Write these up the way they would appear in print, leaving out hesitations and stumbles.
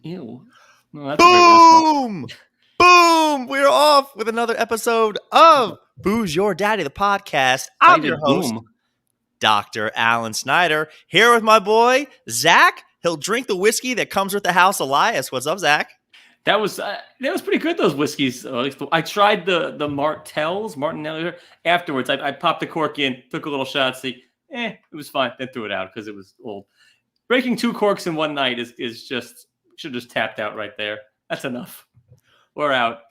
Ew. No, that's a great way to start. Boom! Boom! We're off with another episode of Booze Your Daddy, the podcast. I'm your host, Boom. Dr. Alan Snyder, here with my boy, Zach. He'll drink the whiskey that comes with the house, Elias. What's up, Zach? That was pretty good. Those whiskeys. I tried the Martinelli. Afterwards, I popped the cork in, took a little shot. See, it was fine. Then threw it out because it was old. Breaking 2 corks in one night is just should have just tapped out right there. That's enough. We're out.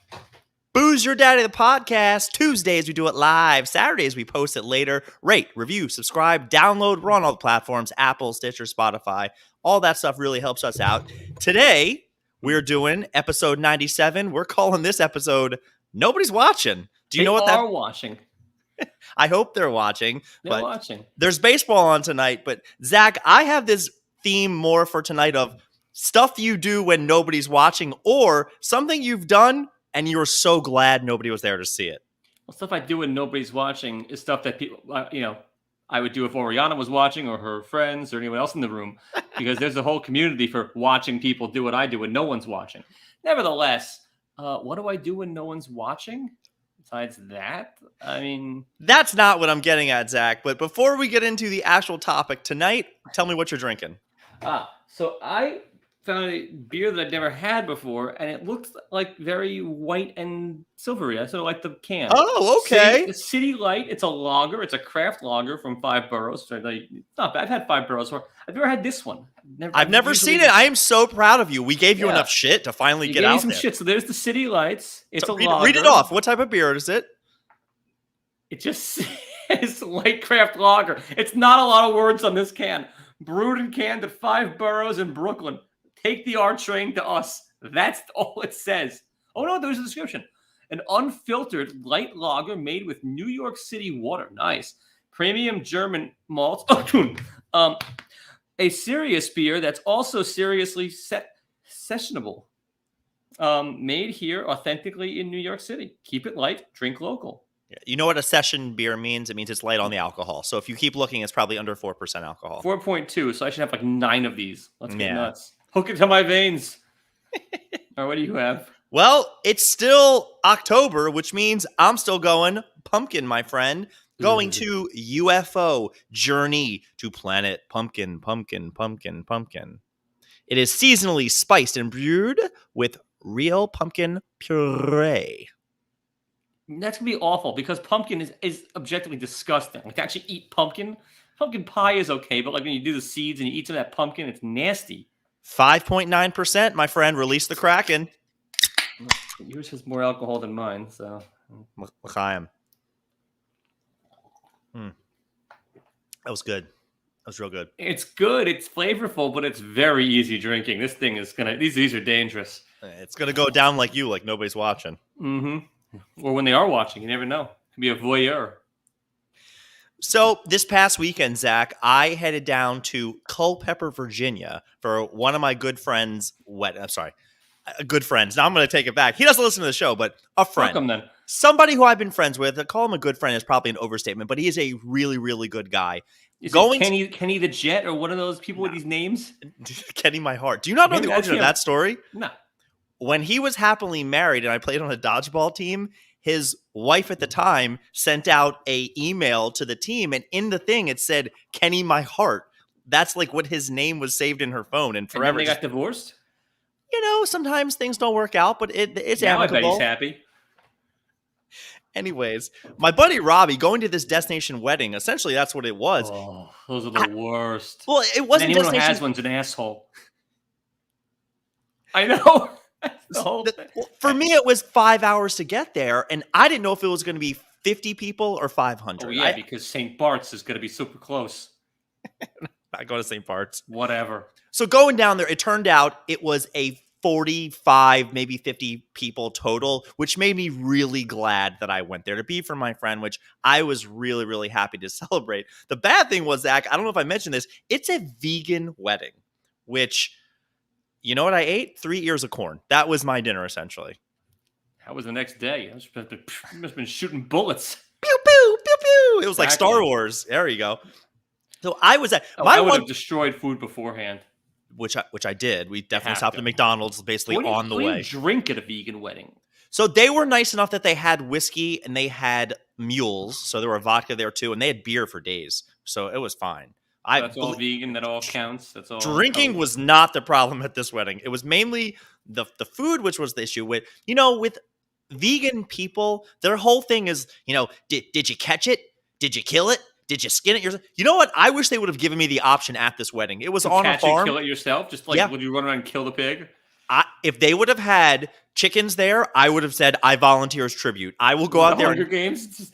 Booze Your Daddy, the podcast. Tuesdays, we do it live. Saturdays, we post it later. Rate, review, subscribe, download. We're on all the platforms, Apple, Stitcher, Spotify. All that stuff really helps us out. Today, we're doing episode 97. We're calling this episode Nobody's Watching. Do you know what that are watching? I hope they're watching. They're watching. There's baseball on tonight. But Zach, I have this theme more for tonight of stuff you do when nobody's watching, or something you've done and you're so glad nobody was there to see it. Well, stuff I do when nobody's watching is stuff that people, I would do if Oriana was watching or her friends or anyone else in the room, because there's a whole community for watching people do what I do when no one's watching. Nevertheless, what do I do when no one's watching? Besides that, I mean... That's not what I'm getting at, Zach. But before we get into the actual topic tonight, tell me what you're drinking. So I found a beer that I'd never had before, and it looked like very white and silvery. I sort of like the can. Oh, okay. City Light. It's a lager. It's a craft lager from Five Boroughs. So it's not bad. I've had Five Boroughs before. I've never had this one. I've never seen it. I am so proud of you. We gave you enough shit to finally get out some there. Shit. So there's the City Lights. It's a lager. Read it off. What type of beer is it? It just says light craft lager. It's not a lot of words on this can. Brewed and canned at Five Boroughs in Brooklyn. Take the R train to us. That's all it says. Oh, no, there's a description. An unfiltered light lager made with New York City water. Nice. Premium German malts. A serious beer that's also seriously sessionable. Made here authentically in New York City. Keep it light. Drink local. You know what a session beer means? It means it's light on the alcohol. So if you keep looking, it's probably under 4% alcohol. 4.2. So I should have like 9 of these. Let's get nuts. Hook it to my veins. All right, what do you have? Well, it's still October, which means I'm still going pumpkin, my friend. Going to UFO Journey to Planet Pumpkin, Pumpkin, Pumpkin, Pumpkin. It is seasonally spiced and brewed with real pumpkin puree. That's going to be awful because pumpkin is objectively disgusting. Like to actually eat pumpkin pie is okay, but like when you do the seeds and you eat some of that pumpkin, it's nasty. 5.9%, my friend. Release the Kraken. Yours has more alcohol than mine, so. L'chaim. That was good. That was real good. It's good. It's flavorful, but it's very easy drinking. This thing is these are dangerous. It's gonna go down like nobody's watching. Mm-hmm. Or when they are watching, you never know. It could be a voyeur. So this past weekend, Zach, I headed down to Culpeper, Virginia for one of my good friends' good friends. Now I'm going to take it back. He doesn't listen to the show, but a friend. Welcome then. Somebody who I've been friends with. I call him a good friend is probably an overstatement, but he is a really, really good guy. Is it Kenny the Jet or one of those people with these names? Kenny My Heart. Do you not know the origin of that story? No. When he was happily married and I played on a dodgeball team, his wife at the time sent out a email to the team, and in the thing it said Kenny My Heart. That's like what his name was saved in her phone, and forever. And then they got divorced? Sometimes things don't work out, but it's now amicable. I bet he's happy. Anyways, my buddy Robbie going to this destination wedding, essentially that's what it was. Oh, those are the worst. Well, it wasn't anyone who has one's an asshole. I know. For me, it was 5 hours to get there, and I didn't know if it was going to be 50 people or 500. Oh, yeah, because St. Bart's is going to be super close. Not going to St. Bart's. Whatever. So going down there, it turned out it was a 45, maybe 50 people total, which made me really glad that I went there to be for my friend, which I was really, really happy to celebrate. The bad thing was, Zach, I don't know if I mentioned this, it's a vegan wedding, which... You know what I ate? 3 ears of corn. That was my dinner, essentially. How was the next day? I must have been shooting bullets. Pew, pew, pew, pew. It was like Star Wars. There you go. So I was at... I would have destroyed food beforehand. which I did. We definitely have stopped to. at McDonald's basically on the What do way. you drink at a vegan wedding? So they were nice enough that they had whiskey and they had mules. So there were vodka there too, and they had beer for days. So it was fine. So that's all vegan. That all counts. That's all. Drinking was not the problem at this wedding. It was mainly the food, which was the issue. With vegan people, their whole thing is, did you catch it? Did you kill it? Did you skin it yourself? You know what? I wish they would have given me the option at this wedding. It was on a farm. Kill it yourself? Just like, would you run around and kill the pig? If they would have had chickens there, I would have said, I volunteer as tribute. I will go out there. Hunger Games?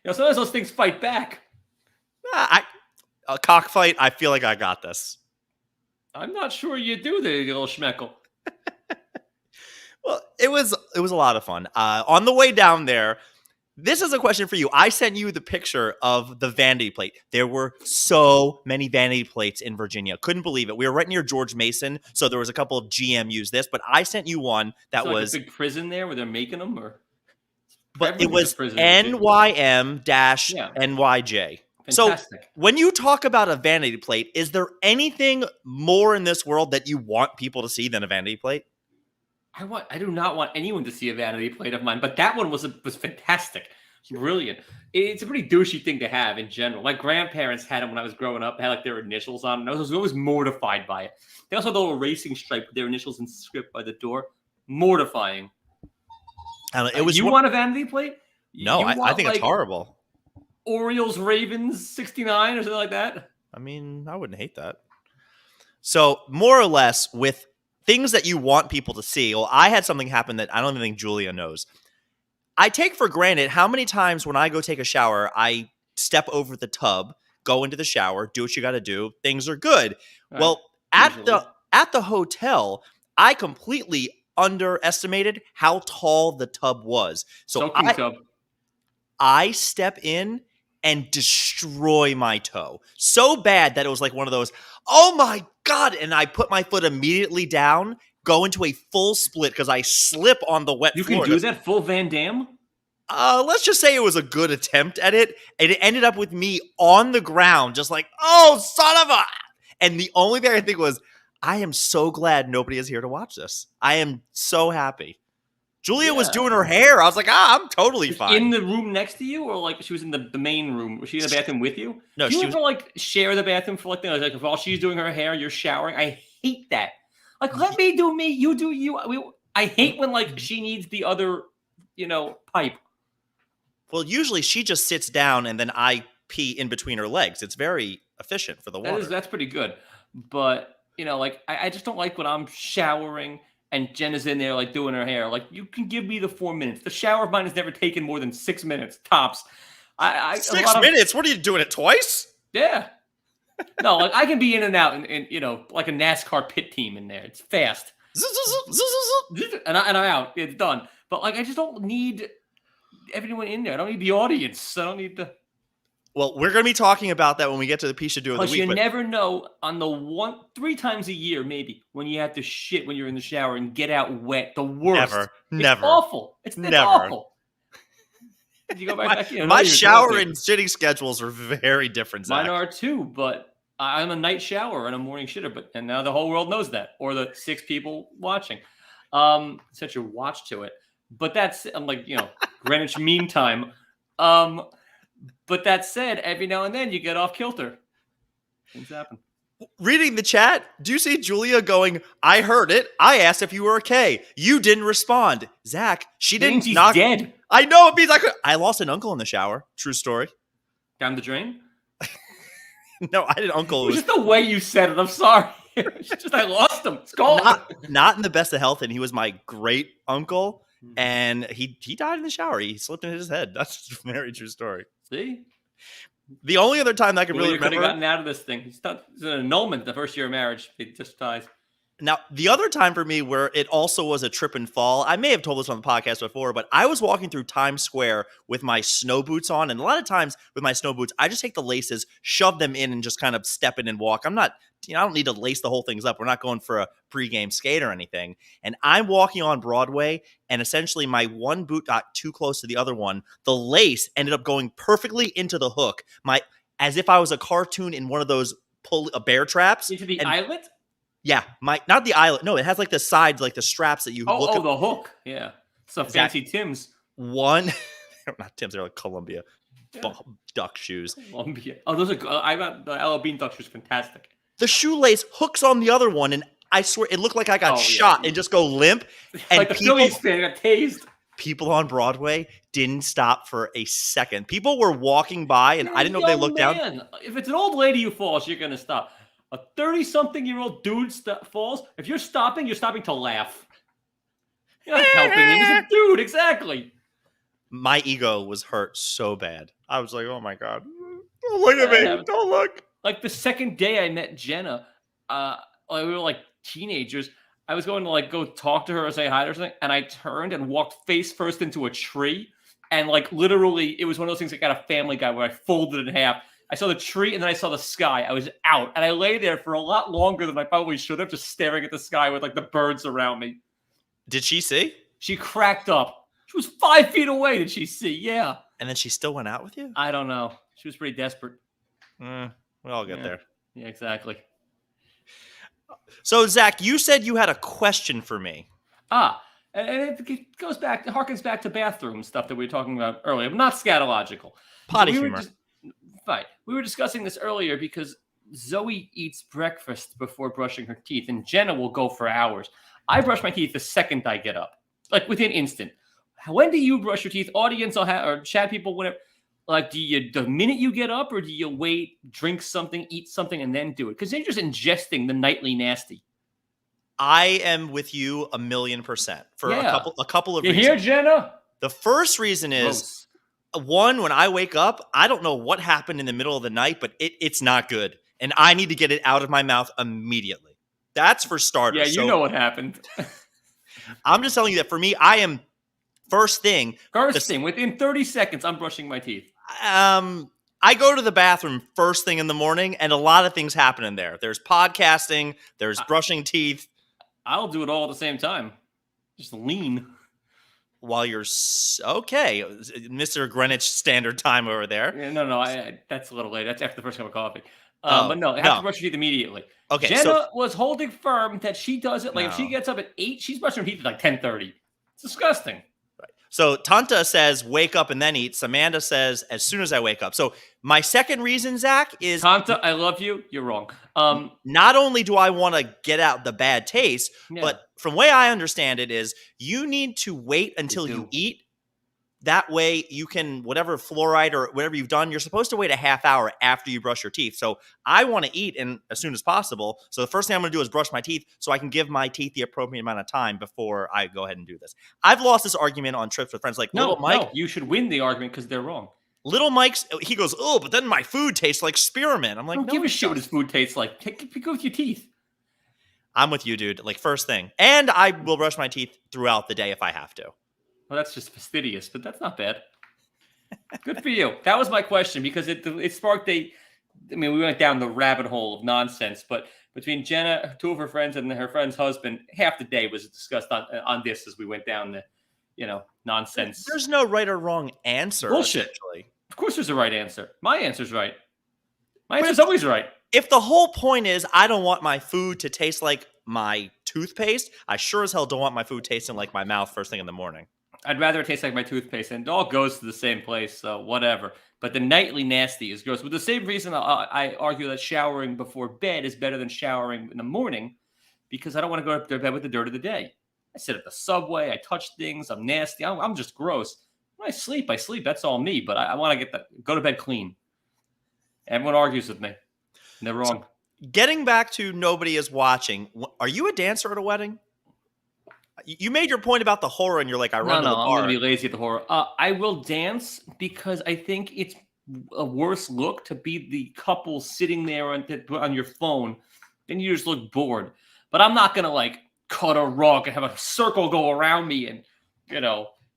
Sometimes those things fight back. A cockfight, I feel like I got this. I'm not sure you do, the little schmeckle. Well, it was a lot of fun. On the way down there, this is a question for you. I sent you the picture of the vanity plate. There were so many vanity plates in Virginia. Couldn't believe it. We were right near George Mason, so there was a couple of GMUs this, but I sent you one that was a big prison there where they're making them, or but it was NYM-NYJ. Fantastic. So when you talk about a vanity plate, is there anything more in this world that you want people to see than a vanity plate? I do not want anyone to see a vanity plate of mine, but that one was fantastic. Brilliant. It's a pretty douchey thing to have in general. My grandparents had them when I was growing up. They had like their initials on them. I was always mortified by it. They also had the little racing stripe with their initials in script by the door. Mortifying. It was. You want a vanity plate? No, I think it's horrible. Orioles, Ravens, 69 or something like that. I mean, I wouldn't hate that. So more or less with things that you want people to see. Well, I had something happen that I don't even think Julia knows. I take for granted how many times when I go take a shower, I step over the tub, go into the shower, do what you got to do. Things are good. Right. Well, at the hotel, I completely underestimated how tall the tub was. So I step in and destroy my toe so bad that it was like one of those, oh my God. And I put my foot immediately down, go into a full split because I slip on the wet floor. You can do that full Van Damme? Let's just say it was a good attempt at it. And it ended up with me on the ground, just like, oh, son of a. And the only thing I think was, I am so glad nobody is here to watch this. I am so happy. Julia was doing her hair. I was like, I'm totally fine. In the room next to you, or like she was in the main room? Was she in the bathroom with you? No, do you ever like share the bathroom for like while she's doing her hair, you're showering? I hate that. Like, let me do me, you do you. I hate when like she needs the other, pipe. Well, usually she just sits down and then I pee in between her legs. It's very efficient for the water. That's pretty good. But I just don't like when I'm showering and Jenna's in there, like, doing her hair. Like, you can give me the 4 minutes. The shower of mine has never taken more than 6 minutes, tops. 6 minutes? What are you doing it twice? Yeah. No, like, I can be in and out and like a NASCAR pit team in there. It's fast. And I'm out. It's done. But, like, I just don't need everyone in there. I don't need the audience. I don't need the... Well, we're going to be talking about that when we get to the pishadoo of the week. You never know on the 3 times a year, maybe, when you have to shit when you're in the shower and get out wet. The worst. Never. It's awful. It's awful. Did you go back in? My shower and shitting schedules are very different, Zach. Mine are too, but I'm a night shower and a morning shitter. And now the whole world knows that, or the 6 people watching. Set your watch to it. But I'm like, Greenwich Mean Time. But that said, every now and then you get off kilter. Things happen. Reading the chat, do you see Julia going, I heard it. I asked if you were okay. You didn't respond. Zach, she didn't he's knock. Dead. I know. It means I lost an uncle in the shower. True story. Down the drain? No, I didn't uncle. It was just the way you said it. I'm sorry. It's just I lost him. It's gone. Not in the best of health, and he was my great uncle. And he died in the shower. He slipped and hit his head. That's a very true story. See? The only other time that I can really remember... could have gotten out of this thing. It's an annulment the first year of marriage. It just dies. Now, the other time for me where it also was a trip and fall, I may have told this on the podcast before, but I was walking through Times Square with my snow boots on. And a lot of times with my snow boots, I just take the laces, shove them in, and just kind of step in and walk. I'm not... I don't need to lace the whole things up. We're not going for a pregame skate or anything. And I'm walking on Broadway, and essentially my one boot got too close to the other one. The lace ended up going perfectly into the hook, as if I was a cartoon in one of those bear traps. Into the eyelet? Yeah, not the eyelet. No, it has like the sides, like the straps that you look Oh, at. the hook. Yeah. Some Zach, fancy Tim's. one, not Tim's, they're like Columbia Yeah. duck shoes. Columbia. Oh, those are. I got the LL Bean duck shoes. Fantastic. The shoelace hooks on the other one, and I swear it looked like I got Oh, yeah. shot and just go limp. And Like the Phillies fan got tased. people on Broadway didn't stop for a second. People were walking by, and I didn't know if they looked down. If it's an old lady who falls, you're gonna stop. A 30-something-year-old dude falls. If you're stopping to laugh. You're not helping him. He's a dude. Exactly. My ego was hurt so bad. I was like, oh my God. Don't look at me. Don't look. Like the second day I met Jenna, we were like teenagers. I was going to like go talk to her or say hi to her or something, and I turned and walked face first into a tree. And like literally, it was one of those things that got a Family Guy where I folded it in half. I saw the tree and then I saw the sky. I was out, and I lay there for a lot longer than I probably should have, just staring at the sky with like the birds around me. Did she see? She cracked up. She was 5 feet away. Did she see? Yeah. And then she still went out with you? I don't know. She was pretty desperate. We'll all get there. Yeah, exactly. So, Zach, you said you had a question for me. And it goes back, it harkens back to bathroom stuff that we were talking about earlier, but not scatological. Potty humor. We were discussing this earlier because Zoe eats breakfast before brushing her teeth, and Jenna will go for hours. I brush my teeth the second I get up, like within instant. When do you brush your teeth? Audience or chat people, whatever. Like, do you the minute you get up, or do you wait, drink something, eat something, and then do it? Because then you're just ingesting the nightly nasty. I am with you 1,000,000% for a couple of reasons. You hear, Jenna? The first reason is, one, when I wake up, I don't know what happened in the middle of the night, but it's not good. And I need to get it out of my mouth immediately. That's for starters. Yeah, you know what happened. I'm just telling you that for me, I am first thing, within 30 seconds, I'm brushing my teeth. I go to the bathroom first thing in the morning, and a lot of things happen in there. There's podcasting, there's brushing teeth. I'll do it all at the same time. Just lean. While you're okay, Mr. Greenwich Standard Time over there. Yeah, no, that's a little late. That's after the first cup of coffee. But no, I have to brush your teeth immediately. Okay, Jenna was holding firm that she does it. Like if she gets up at 8, she's brushing her teeth at like 10:30. It's disgusting. Right. So Tanta says, wake up and then eat. Samantha says, as soon as I wake up. So my second reason, Zach, is... Tanta, I love you. You're wrong. Not only do I want to get out the bad taste, but from the way I understand it is you need to wait until you eat. That way you can, whatever fluoride or whatever you've done, you're supposed to wait a half hour after you brush your teeth. So I want to eat as soon as possible. So the first thing I'm going to do is brush my teeth so I can give my teeth the appropriate amount of time before I go ahead and do this. I've lost this argument on trips with friends. Like, Little Mike. You should win the argument because they're wrong. Little Mike's, he goes, oh, but then my food tastes like spearmint. I'm like, don't give a shit what his food tastes like. Go with your teeth. I'm with you, dude. Like, first thing. And I will brush my teeth throughout the day if I have to. Well, that's just fastidious, but that's not bad. Good for you. That was my question because it sparked we went down the rabbit hole of nonsense, but between Jenna, 2 of her friends, and her friend's husband, half the day was discussed on this as we went down the, nonsense. There's no right or wrong answer. Bullshit. Of course there's a right answer. My answer's right. My answer's always right. If the whole point is I don't want my food to taste like my toothpaste, I sure as hell don't want my food tasting like my mouth first thing in the morning. I'd rather it taste like my toothpaste, and it all goes to the same place, so whatever. But the nightly nasty is gross. With the same reason I argue that showering before bed is better than showering in the morning, because I don't want to go to bed with the dirt of the day. I sit at the subway, I touch things, I'm nasty, I'm just gross. When I sleep, that's all me, but I want to go to bed clean. Everyone argues with me. And they're wrong. So, getting back to nobody is watching, are you a dancer at a wedding? You made your point about the horror, and you're like, I run to the bar. I'm going to be lazy at the horror. I will dance because I think it's a worse look to be the couple sitting there on your phone. Then you just look bored. But I'm not going to like cut a rug and have a circle go around me and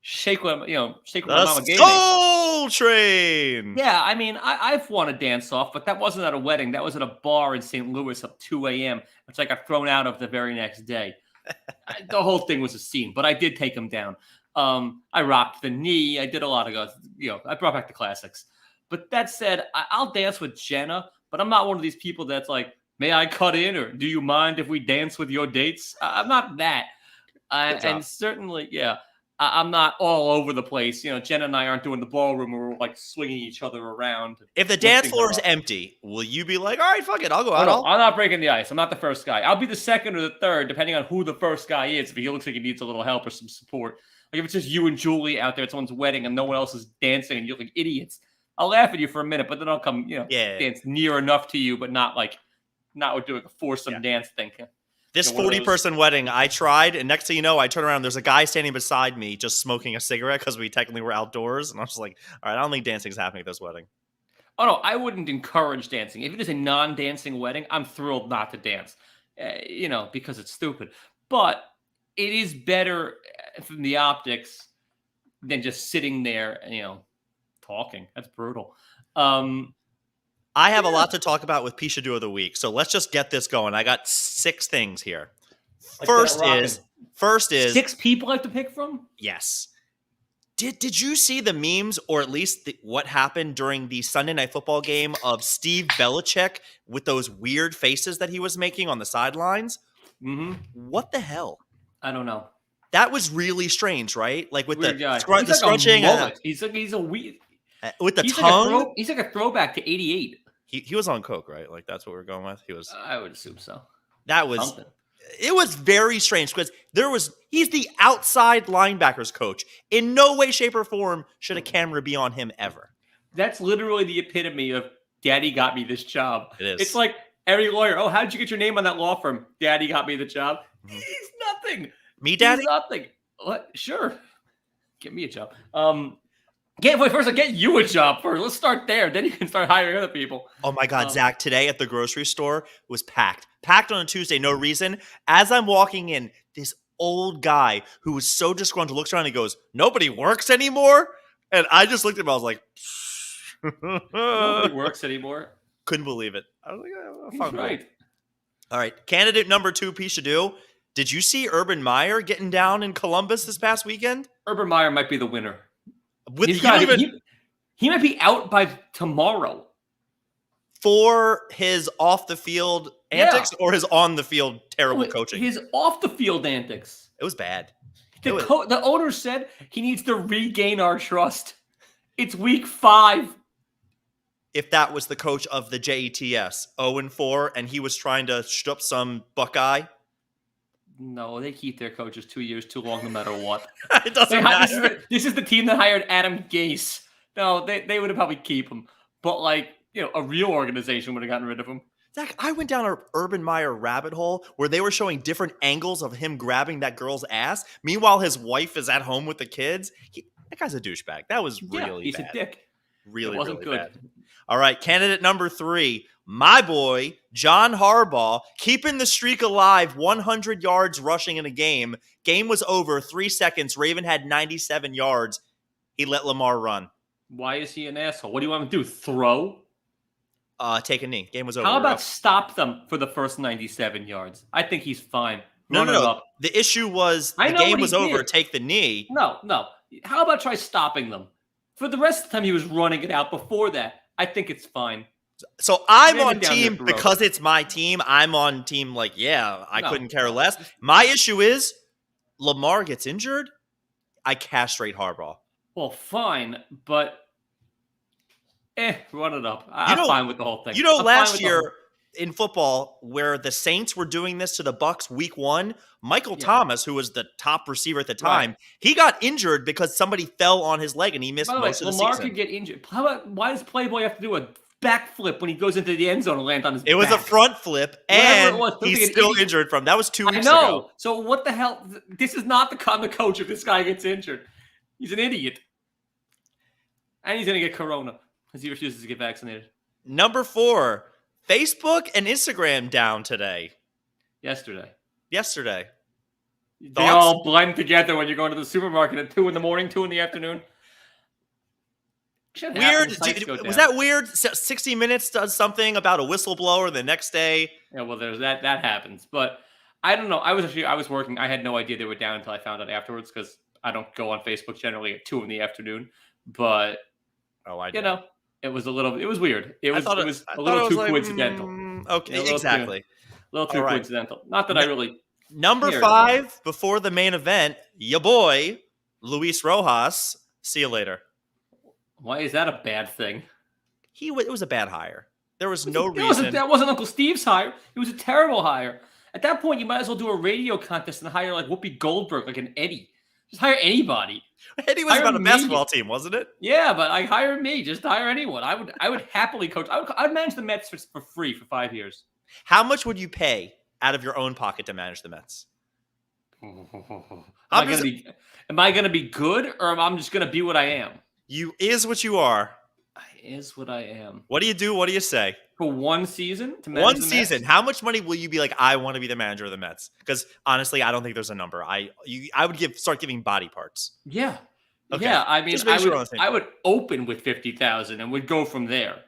shake what my mama gave me. Soul Train. Yeah, I mean, I've won a dance off, but that wasn't at a wedding. That was at a bar in St. Louis at 2 a.m., which I got thrown out of the very next day. The whole thing was a scene, but I did take him down. I rocked the knee. I did a lot of, I brought back the classics. But that said, I'll dance with Jenna, but I'm not one of these people that's like, May I cut in, or do you mind if we dance with your dates? I'm not that. Good job. And certainly, yeah, I'm not all over the place. Jen and I aren't doing the ballroom where we're like swinging each other around. If the dance lifting floor her is up. empty, will you be like, all right, fuck it, I'll go Oh out? no, I'm not breaking the ice. I'm not the first guy. I'll be the second or the third, depending on who the first guy is. If he looks like he needs a little help or some support, like if it's just you and Julie out there at someone's wedding and no one else is dancing and you're like idiots, I'll laugh at you for a minute, but then I'll come, Yeah. dance near enough to you, but not doing a foursome dance thing. This 40-person wedding, I tried, and next thing you know, I turn around, there's a guy standing beside me just smoking a cigarette because we technically were outdoors, and I was just like, all right, I don't think dancing's happening at this wedding. Oh no, I wouldn't encourage dancing. If it is a non-dancing wedding, I'm thrilled not to dance, because it's stupid. But it is better from the optics than just sitting there, talking. That's brutal. I have a lot to talk about with pishadoo of the week, so let's just get this going. I got 6 things here. First is 6 people I have to pick from? Yes. Did you see the memes, or at least what happened during the Sunday Night Football game of Steve Belichick with those weird faces that he was making on the sidelines? Mm-hmm. What the hell? I don't know. That was really strange, right? Like with Weird the guy. scrunching. He's a weird. With the He's tongue. He's like a throwback to '88. He was on coke, right? Like that's what we're going with. He was. I would assume so. That was something. It was very strange because he's the outside linebackers coach. In no way, shape, or form should a camera be on him ever. That's literally the epitome of Daddy got me this job. It is. It's like every lawyer. Oh, how'd you get your name on that law firm? Daddy got me the job. Mm-hmm. He's nothing. Me, Daddy? He's nothing. What? Sure. Get me a job. First, I'll get you a job first. Let's start there. Then you can start hiring other people. Oh my God, Zach, today at the grocery store was packed. Packed on a Tuesday, no reason. As I'm walking in, this old guy who was so disgruntled looks around and he goes, "Nobody works anymore?" And I just looked at him, I was like, nobody works anymore. Couldn't believe it. I was like, He's right. All right, candidate number 2, pishadoo. Did you see Urban Meyer getting down in Columbus this past weekend? Urban Meyer might be the winner. He might be out by tomorrow. For his off-the-field antics or his on-the-field terrible coaching? His off-the-field antics. It was bad. The owner said he needs to regain our trust. It's week 5. If that was the coach of the Jets, 0-4, and he was trying to shtup some Buckeye. No, they keep their coaches 2 years too long no matter what. It doesn't matter. This is the team that hired Adam Gase. No, they would have probably keep him. But a real organization would have gotten rid of him. Zach, I went down an Urban Meyer rabbit hole where they were showing different angles of him grabbing that girl's ass. Meanwhile, his wife is at home with the kids. That guy's a douchebag. That was really he's bad. A dick. Really, it wasn't really good. bad. All right, candidate number 3, my boy, John Harbaugh, keeping the streak alive, 100 yards rushing in a game. Game was over, 3 seconds. Raven had 97 yards. He let Lamar run. Why is he an asshole? What do you want him to do? Throw? Take a knee. Game was over. How about stop them for the first 97 yards? I think he's fine. No. The issue was the game was over. Take the knee. No. How about try stopping them? For the rest of the time he was running it out before that, I think it's fine. So I'm on team because it's my team. I'm on team I couldn't care less. My issue is Lamar gets injured, I castrate Harbaugh. Well, fine, but run it up. I'm fine with the whole thing. Last year in football where the Saints were doing this to the Bucs week 1, Michael Thomas, who was the top receiver at the time, he got injured because somebody fell on his leg and he missed most of the season. Lamar could get injured. Why does Playboy have to do a backflip when he goes into the end zone and lands on his back? It was a front flip, and he's still injured from. That was 2 weeks ago. I know. So what the hell? This is not the kind of coach if this guy gets injured. He's an idiot. And he's going to get corona because he refuses to get vaccinated. Number 4, Facebook and Instagram down today. Yesterday. They all blend together when you're going to the supermarket at 2 in the morning, 2 in the afternoon. Weird. Was that weird? 60 Minutes does something about a whistleblower the next day. Yeah, well, there's that happens. But I don't know. I was working. I had no idea they were down until I found out afterwards because I don't go on Facebook generally at 2 in the afternoon. But it was weird. It was a little too coincidental. Okay, Yeah, exactly. a little All too right. coincidental. Not that I really Number cared. But 5 before the main event, your boy Luis Rojas. See you later. why is that a bad thing? It was a bad hire. There was no That reason. wasn't Uncle Steve's hire. It was a terrible hire. At that point, you might as well do a radio contest and hire like Whoopi Goldberg, like an Eddie. Just hire anybody. Eddie was Hire about a basketball me. team, wasn't it? Yeah, but I hire me. Just hire anyone. I would happily coach. I'd manage the Mets for free for 5 years. How much would you pay out of your own pocket to manage the Mets? Am I gonna be good, or am I just gonna be what I am? You is what you are. I is what I am. What do you do? What do you say? For one season to manage One the season. Mets? How much money will you be like? I want to be the manager of the Mets. Because honestly, I don't think there's a number. I would start giving body parts. Yeah. Okay. Yeah, I mean, Just make sure we're on the same I would open with 50,000 and would go from there.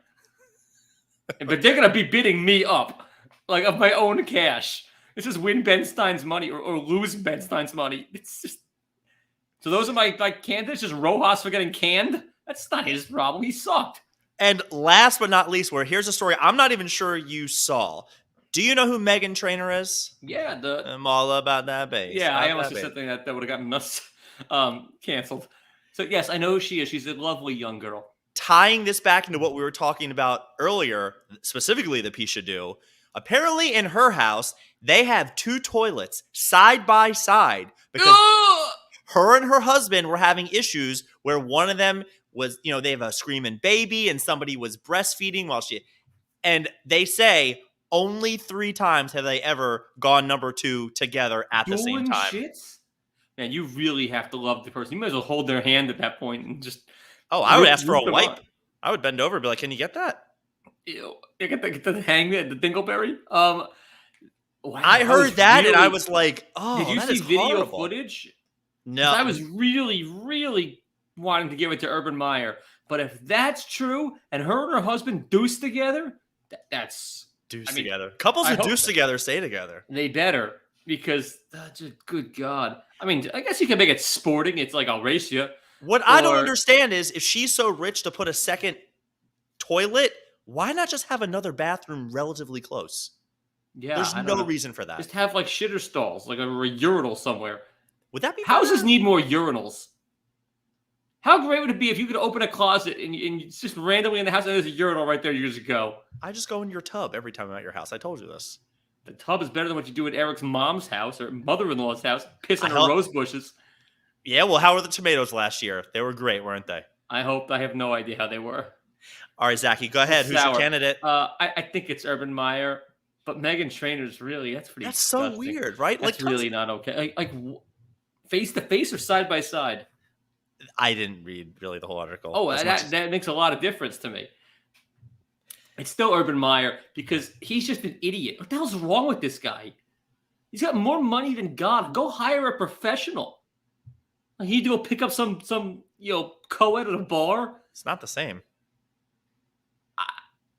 But they're gonna be bidding me up, like of my own cash. This is win Ben Stein's money or lose Ben Stein's money. It's just so those are my candidates. Just Rojas for getting canned. That's not his problem. He sucked. And last but not least, here's a story I'm not even sure you saw. Do you know who Meghan Trainor is? Yeah, I'm all about that bass. Yeah, I almost said something that would have gotten us canceled. So yes, I know who she is. She's a lovely young girl. Tying this back into what we were talking about earlier, specifically the pishadoo, apparently in her house, they have 2 toilets side by side because her and her husband were having issues where one of them was, they have a screaming baby and somebody was breastfeeding and they say only 3 times have they ever gone number 2 together at the same time. Shits? Man, you really have to love the person. You might as well hold their hand at that point and just. Oh, I would ask for a wipe. I would bend over and be like, "Can you get that?" Ew. You get the dingleberry. Wow, I heard that and I was like, "Oh, did you that see is video horrible." footage? No, I was really, really wanting to give it to Urban Meyer. But if that's true, and her and her husband deuce together, that's together. Couples who deuce together stay together. They better, because just good God. I mean, I guess you can make it sporting. It's like I'll race you. What I don't understand is if she's so rich to put a second toilet, why not just have another bathroom relatively close? Yeah, there's no reason for that. Just have like shitter stalls, like a urinal somewhere. Would that be houses need more urinals? How great would it be if you could open a closet and it's just randomly in the house and there's a urinal right there? You just go. I just go in your tub every time I'm at your house. I told you this. The tub is better than what you do at Eric's mom's house or mother-in-law's house, pissing her rose bushes. Yeah, well, how were the tomatoes last year? They were great, weren't they? I have no idea how they were. All right, Zachy, go ahead. Who's your candidate? I think it's Urban Meyer, but Meghan Trainor's that's pretty. That's disgusting. So weird, right? That's really not okay. Like face to face or side by side. I didn't read really the whole article. Oh, that makes a lot of difference to me. It's still Urban Meyer because he's just an idiot. What the hell's wrong with this guy? He's got more money than God. Go hire a professional. He go pick up some co-ed at a bar. It's not the same.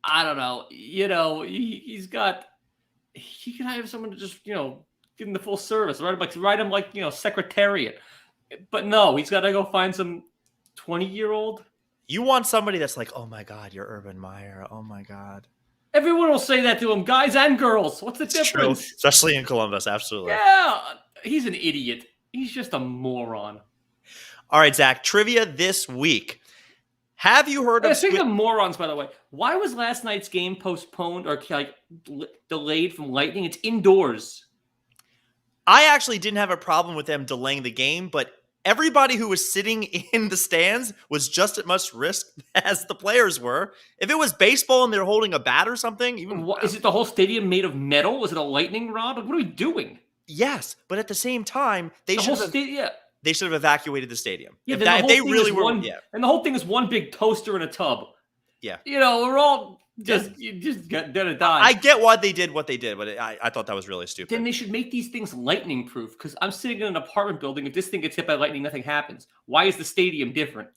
I don't know. He can hire someone to just give him the full service. Write him like secretariat. But no, he's got to go find some 20-year-old. You want somebody that's like, oh my God, you're Urban Meyer. Oh my God. Everyone will say that to him, guys and girls. What's the difference? True. Especially in Columbus, absolutely. Yeah, he's an idiot. He's just a moron. All right, Zach, trivia this week. Have you heard of... Speaking of morons, by the way, why was last night's game postponed or delayed from lightning? It's indoors. I actually didn't have a problem with them delaying the game, but everybody who was sitting in the stands was just as much risk as the players were. If it was baseball and they're holding a bat or something... Is it the whole stadium made of metal? Was it a lightning rod? What are we doing? Yes, but at the same time, they should have evacuated the stadium. Yeah, if they really were... And the whole thing is one big toaster in a tub. Yeah. We're all... You just gonna die. I get why they did what they did, but I thought that was really stupid. Then they should make these things lightning proof. Because I'm sitting in an apartment building. If this thing gets hit by lightning, nothing happens. Why is the stadium different?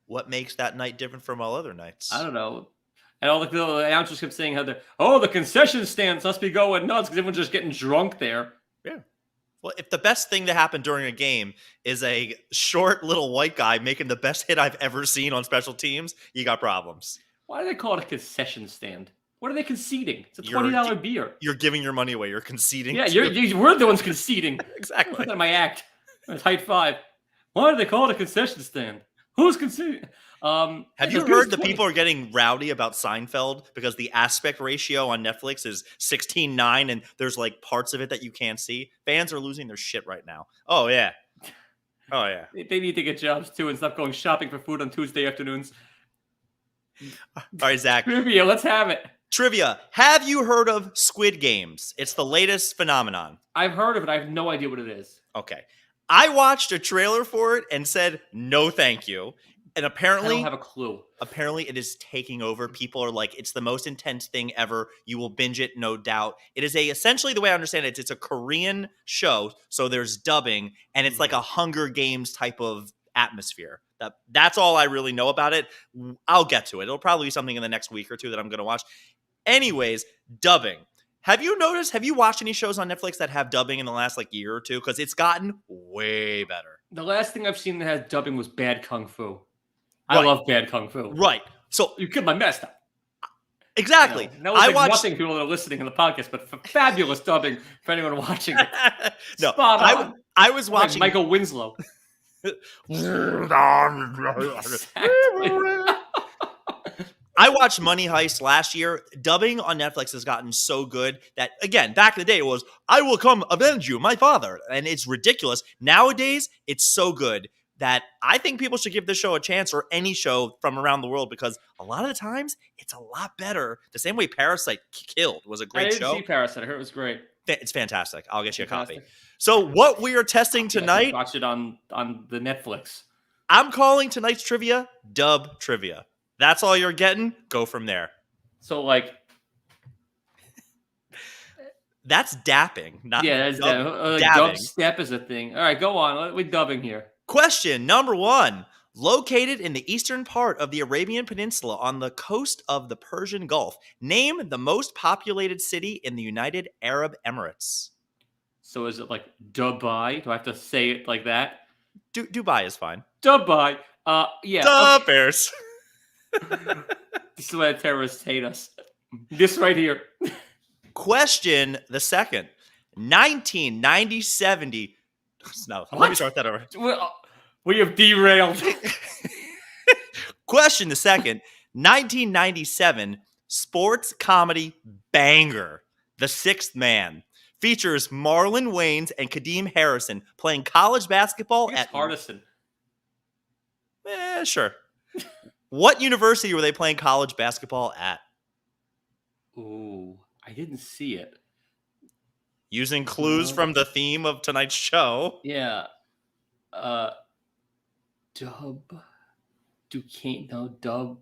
What makes that night different from all other nights? I don't know. And all the announcers kept saying how the concession stands must be going nuts because everyone's just getting drunk there. Yeah. Well, if the best thing to happen during a game is a short little white guy making the best hit I've ever seen on special teams, you got problems. Why do they call it a concession stand? What are they conceding? It's a You're- $20 beer. You're giving your money away. You're conceding. Yeah, to- we're the ones conceding. exactly. Put that in my act. It's height 5. Why do they call it a concession stand? Who's conceding? Have you heard that people are getting rowdy about Seinfeld because the aspect ratio on Netflix is 16:9 and there's like parts of it that you can't see? Fans are losing their shit right now. Oh yeah. Oh yeah. They need to get jobs too and stop going shopping for food on Tuesday afternoons. All right, Zach. Trivia, let's have it. Trivia. Have you heard of Squid Games? It's the latest phenomenon. I've heard of it. I have no idea what it is. Okay. I watched a trailer for it and said, no, thank you. And I apparently, don't have a clue. apparently it is taking over. People are like, it's the most intense thing ever. You will binge it, no doubt. It is essentially the way I understand it, it's a Korean show. So there's dubbing and it's like a Hunger Games type of atmosphere. That's all I really know about it. I'll get to it. It'll probably be something in the next week or two that I'm going to watch. Anyways, dubbing. Have you watched any shows on Netflix that have dubbing in the last like year or two? Because it's gotten way better. The last thing I've seen that has dubbing was Bad Kung Fu. I Right. love Bad Kung Fu. Right. So You killed my mess. exactly. No, I watched nothing people that are listening in the podcast, but fabulous dubbing for anyone watching it. No, Spot on. I was Like watching Michael Winslow. I watched Money Heist last year. Dubbing on Netflix has gotten so good that, again, back in the day it was, I will come avenge you, my father. And it's ridiculous. Nowadays, it's so good that I think people should give this show a chance, or any show from around the world, because a lot of the times it's a lot better. The same way Parasite killed was a I great didn't show. see Parasite. I heard it was great. It's fantastic. I'll get you a copy. Fantastic. So what we are testing tonight, Watch it on the Netflix. I'm calling tonight's trivia Dub Trivia. That's all you're getting. Go from there. So like, That's dapping, not yeah, that's dabbing. dubstep is a thing. All right, go on. We're dubbing here. Question number 1. Located in the eastern part of the Arabian Peninsula on the coast of the Persian Gulf, name the most populated city in the United Arab Emirates. So is it like Dubai? Do I have to say it like that? Dubai is fine. Dubai. Yeah. Duh, Okay. Bears. This is why the terrorists hate us. This right here. Question the second. 1990-70. No, let me What? start that over. We have derailed. Question the second. 1997 sports comedy banger, The Sixth Man, features Marlon Wayans and Kadeem Harrison playing college basketball It's at Hardison. Sure. What university were they playing college basketball at? Ooh, I didn't see it. Using clues No. from the theme of tonight's show. Yeah. Dub. Duquesne. No, Dub.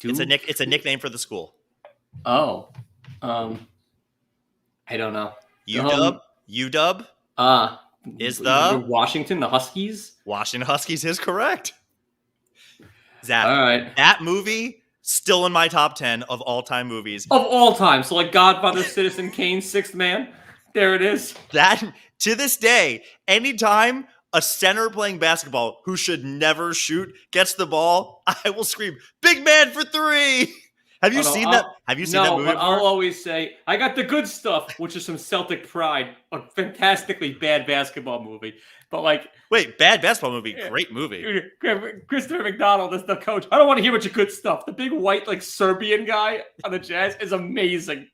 It's a nickname for the school. Oh. I don't know. UW is the Washington, the Huskies? Washington Huskies is correct. Zach, All right. that movie still in my top 10 of all-time movies. Of all time. So like Godfather, Citizen Kane, Sixth Man. There it is. That, to this day, anytime a center playing basketball who should never shoot gets the ball, I will scream, "Big man for 3!" Have you seen that? Have you seen that movie but before? I'll always say, I got the good stuff, which is some Celtic Pride, a fantastically bad basketball movie. But like, Wait, bad basketball movie, Yeah. great movie. Christopher McDonald is the coach. I don't want to hear about your good stuff. The big white, like Serbian guy on the Jazz is amazing.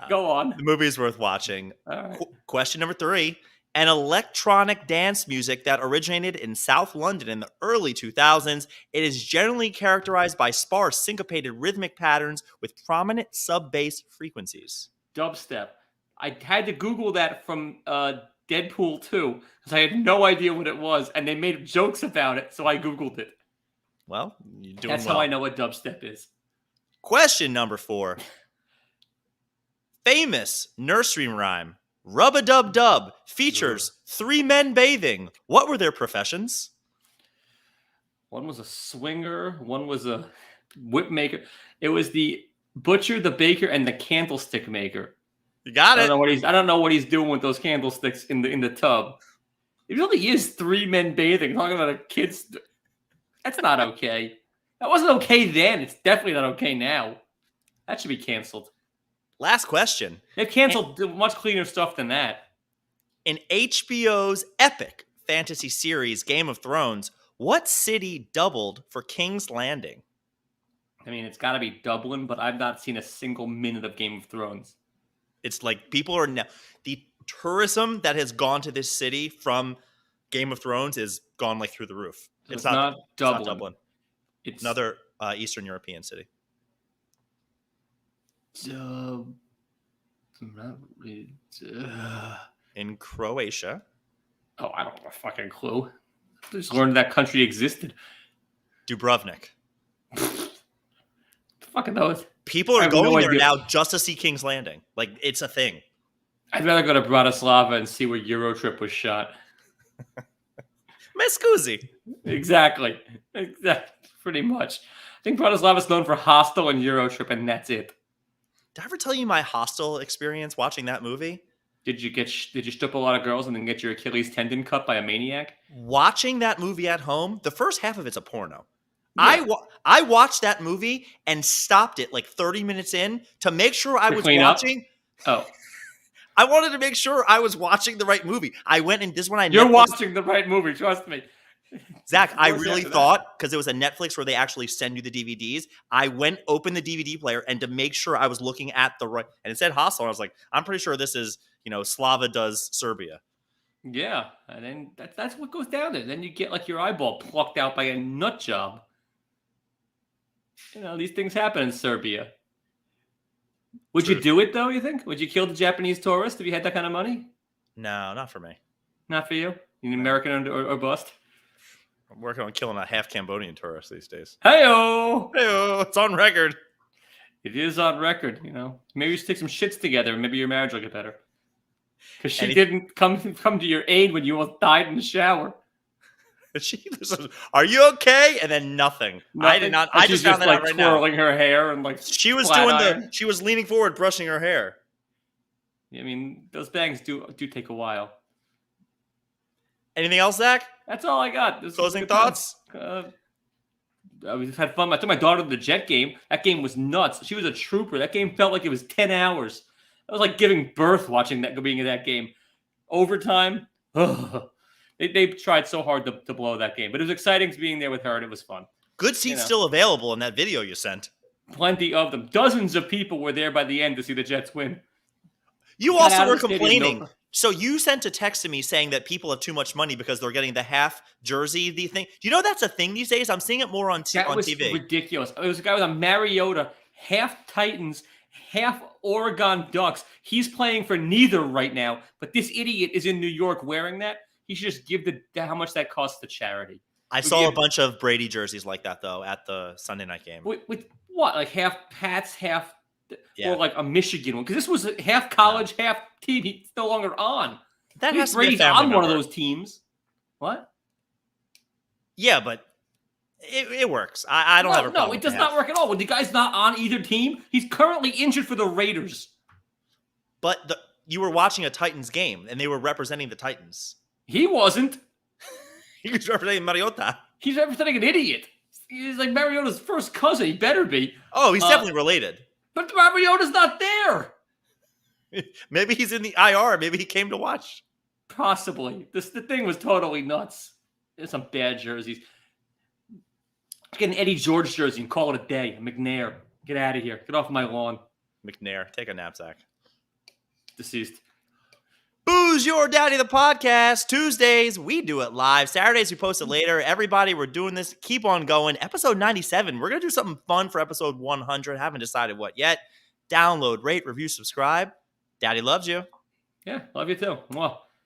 Go on. The movie is worth watching. All right. Question number 3. An electronic dance music that originated in South London in the early 2000s. It is generally characterized by sparse, syncopated rhythmic patterns with prominent sub-bass frequencies. Dubstep. I had to Google that from Deadpool 2 because I had no idea what it was, and they made jokes about it, so I Googled it. Well, you're doing That's well. how I know what dubstep is. Question number 4. Famous nursery rhyme, Rub-a-Dub-Dub, features 3 men bathing. What were their professions? One was a swinger. One was a whip maker. It was the butcher, the baker, and the candlestick maker. You got I it. don't know what he's doing with those candlesticks in the tub. It really is 3 men bathing. Talking about a kid's. That's not okay. That wasn't okay then. It's definitely not okay now. That should be canceled. Last question. They've canceled much cleaner stuff than that. In HBO's epic fantasy series, Game of Thrones, what city doubled for King's Landing? I mean, it's got to be Dublin, but I've not seen a single minute of Game of Thrones. It's like people are now. The tourism that has gone to this city from Game of Thrones is gone like through the roof. It's not Dublin. It's not Dublin. It's another Eastern European city. In Croatia. Oh, I don't have a fucking clue. I just learned that country existed. Dubrovnik. Fucking those. People are going there now just to see King's Landing. Like, it's a thing. I'd rather go to Bratislava and see where Eurotrip was shot. Me scusi. Exactly. Pretty much. I think Bratislava's known for Hostel and Eurotrip, and that's it. Did I ever tell you my Hostel experience watching that movie? Did you strip a lot of girls and then get your Achilles tendon cut by a maniac? Watching that movie at home, the first half of it's a porno. Yeah. I watched that movie and stopped it like 30 minutes in to make sure I was watching. Oh. I wanted to make sure I was watching the right movie. I went and this one I You're watching the right movie, trust me. Zach, I really thought, because it was a Netflix where they actually send you the DVDs, I went, opened the DVD player, and to make sure I was looking at the right, and it said Hostel, and I was like, I'm pretty sure this is, Slava does Serbia. Yeah, and then that's what goes down there. Then you get like your eyeball plucked out by a nut job. These things happen in Serbia. Would you do it, though, you think? Would you kill the Japanese tourist if you had that kind of money? No, not for me. Not for you? You an American or bust? I'm working on killing a half Cambodian tourist these days. Hey-o! Hey-o! It's on record. It is on record, Maybe you stick some shits together and maybe your marriage will get better. Because she didn't come to your aid when you almost died in the shower. She was, are you okay? And then nothing. I did not. I just found that out right now. Twirling her hair and she was doing she was leaning forward, brushing her hair. I mean, those bangs do take a while. Anything else, Zach? That's all I got. Closing thoughts? I had fun. I took my daughter to the Jet game. That game was nuts. She was a trooper. That game felt like it was 10 hours. It was like giving birth watching being in that game. Overtime. They tried so hard to blow that game. But it was exciting being there with her, and it was fun. Good seats still available in that video you sent. Plenty of them. Dozens of people were there by the end to see the Jets win. You also were complaining. So you sent a text to me saying that people have too much money because they're getting the half jersey thing. Do you know that's a thing these days? I'm seeing it more on TV. That was ridiculous. It was a guy with a Mariota, half Titans, half Oregon Ducks. He's playing for neither right now, but this idiot is in New York wearing that. He should just give how much that costs to charity. I saw a bunch of Brady jerseys like that, though, at the Sunday night game. With what? Like half Pats, half... Yeah. Or like a Michigan one, because this was half college, half team. He's no longer on. That has to be a on one of those teams. What? Yeah, but it works. I don't have a problem. No, it does not work at all. When the guy's not on either team, he's currently injured for the Raiders. But you were watching a Titans game, and they were representing the Titans. He wasn't. He was representing Mariota. He's representing an idiot. He's like Mariota's first cousin. He better be. Oh, he's definitely related. But Mariota's not there. Maybe he's in the IR. Maybe he came to watch. Possibly. The thing was totally nuts. There's some bad jerseys. Get an Eddie George jersey and call it a day. McNair. Get out of here. Get off my lawn. McNair. Take a nap, Zach. Deceased. Booze Your Daddy, the podcast. Tuesdays, we do it live. Saturdays, we post it later. Everybody, we're doing this. Keep on going. Episode 97. We're going to do something fun for episode 100. Haven't decided what yet. Download, rate, review, subscribe. Daddy loves you. Yeah, love you too. Mwah.